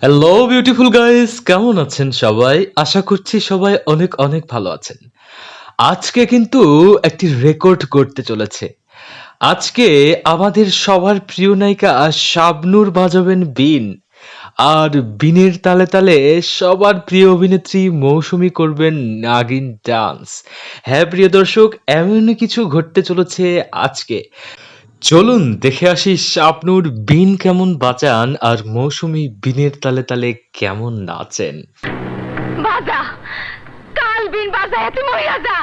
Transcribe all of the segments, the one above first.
Hello beautiful guys, কেমন আছেন সবাই? আশা করছি সবাই অনেক অনেক ভালো আছেন। আজকে কিন্তু একটি রেকর্ড করতে চলেছে। আজকে আমাদের সবার প্রিয় নায়িকা শাবনূর বাজাবেন বীণ। আর বীণের তালে তালে সবার প্রিয় অভিনেত্রী মৌসুমী করবেন নাগিন ডান্স। হ্যাঁ প্রিয় দর্শক, এমনই কিছু ঘটতে চলেছে আজকে। চলুন দেখে আসি শাবনূর বীণ কেমন বাজান আর মৌসুমী বীণের তালে তালে কেমন নাচেন। বাজা কাল বিন বাজায় তুমি হইয়া যা।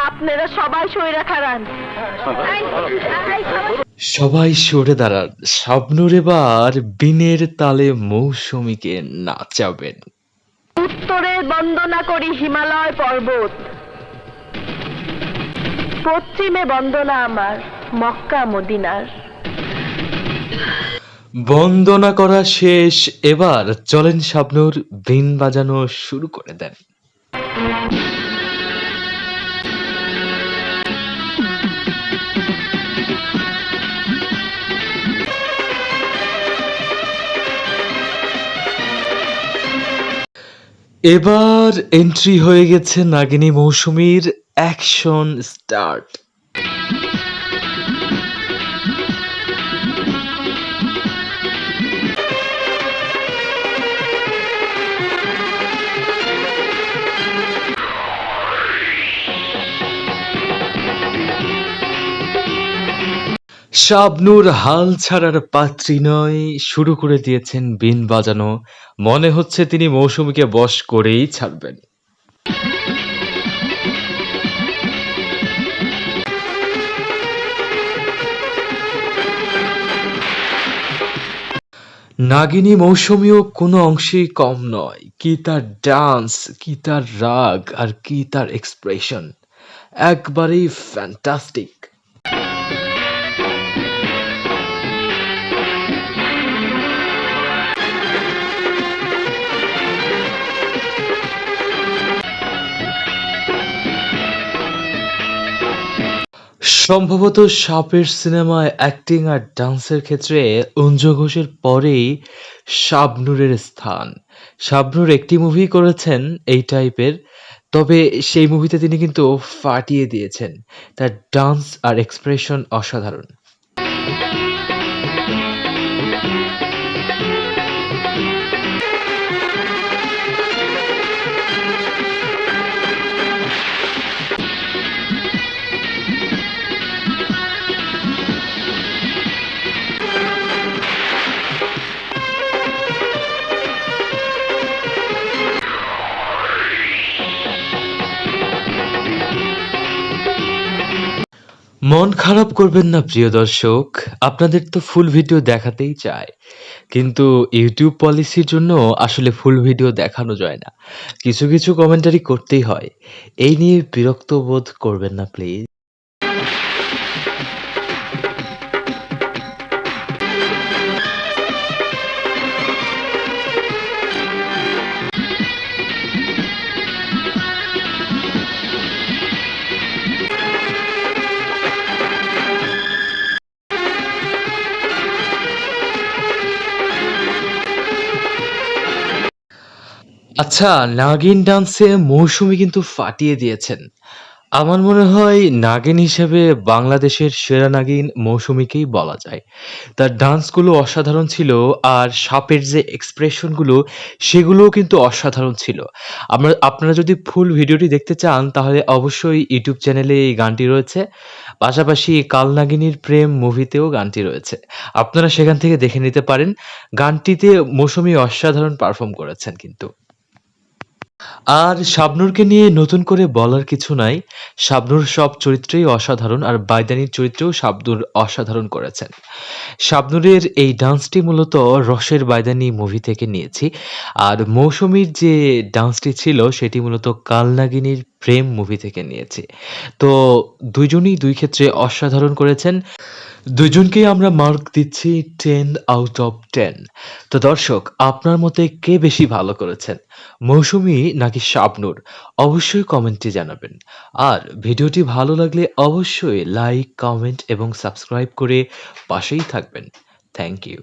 আপনারা সবাই সইরা খারান। সবাই সরে দাঁড়ান, শাবনূর এবার বীণের তালে মৌসুমীকে নাচাবেন। উত্তরে বন্দনা করি হিমালয় পর্বত, পশ্চিমে বন্দনা আমার মক্কা মদিনার। বন্দনা করা শেষ, এবার চলেন শাবনূর, বীণ বাজানো শুরু করে দেন। এবার এন্ট্রি হয়ে গেছে নাগিনী মৌসুমীর। Action start. শাবনূর হাল ছাড়ার পাত্রী নয়, শুরু করে দিয়েছেন বীণ বাজানো। মনে হচ্ছে তিনি মৌসুমীকে বশ করেই ছাড়বেন। নাগিনী মৌসুমীও কোনো অংশেই কম নয়। কি তার ডান্স, কি তার রাগ, আর কি তার এক্সপ্রেশন, একবারেই ফ্যান্টাস্টিক। সম্ভবত সাপের সিনেমায় অ্যাক্টিং আর ডান্সের ক্ষেত্রে অঞ্জু ঘোষের পরেই শাবনূরের স্থান। শাবনূর একটি মুভি করেছেন এই টাইপের, তবে সেই মুভিতে তিনি কিন্তু ফাটিয়ে দিয়েছেন। তার ডান্স আর এক্সপ্রেশন অসাধারণ। মন খারাপ করবেন না প্রিয় দর্শক, আপনাদের তো ফুল ভিডিও দেখাতেই চায়, কিন্তু ইউটিউব পলিসির জন্য আসলে ফুল ভিডিও দেখানো যায় না। কিছু কিছু কমেন্টারি করতেই হয়। এই নিয়ে বিরক্ত বোধ করবেন না প্লিজ। আচ্ছা, নাগিন ডান্সে মৌসুমী কিন্তু ফাটিয়ে দিয়েছেন। আমার মনে হয় নাগিন হিসেবে বাংলাদেশের সেরা নাগিন মৌসুমীকেই বলা যায়। তার ডান্সগুলো অসাধারণ ছিল, আর সাপের যে এক্সপ্রেশনগুলো সেগুলোও কিন্তু অসাধারণ ছিল। আপনারা যদি ফুল ভিডিওটি দেখতে চান তাহলে অবশ্যই ইউটিউব চ্যানেলে এই গানটি রয়েছে। পাশাপাশি কাল নাগিনীর প্রেম মুভিতেও গানটি রয়েছে। আপনারা সেখান থেকে দেখে নিতে পারেন। গানটিতে মৌসুমী অসাধারণ পারফর্ম করেছেন কিন্তু। আর শাবনূরকে নিয়ে নতুন করে বলার কিছু নাই। শাবনূর সব চরিত্রেই অসাধারণ, আর বাইদানির চরিত্রেও শাবনূর অসাধারণ করেছেন। শাবনূরের এই ডান্সটি মূলত রসের বাইদানি মুভি থেকে নিয়েছি। আর মৌসুমীর যে ডান্সটি ছিল সেটি মূলত কালনাগিনীর প্রেম মুভি থেকে নিয়েছি। তো দুইজনই দুই ক্ষেত্রে অসাধারণ করেছেন। দুজনকেই আমরা মার্ক দিচ্ছি 10 আউট অফ 10। তো দর্শক, আপনার মতে কে বেশি ভালো করেছেন, মৌসুমী নাকি শাবনূর? অবশ্যই কমেন্টে জানাবেন। আর ভিডিওটি ভালো লাগলে অবশ্যই লাইক, কমেন্ট এবং সাবস্ক্রাইব করে পাশেই থাকবেন। Thank you.